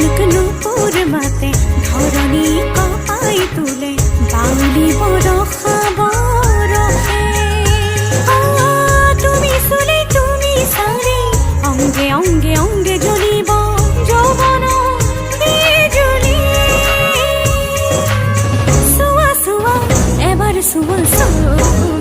ঝিনুক নুপুর মাতে ধরণী কপাই তুলে বাউলি বরষা বরষে তুমি চুলি তুমি সারি অঙ্গে অঙ্গে অঙ্গে জ্বলিব যৌবন বিজুলি সুয়া সুয়া এবার সুয়া সুয়া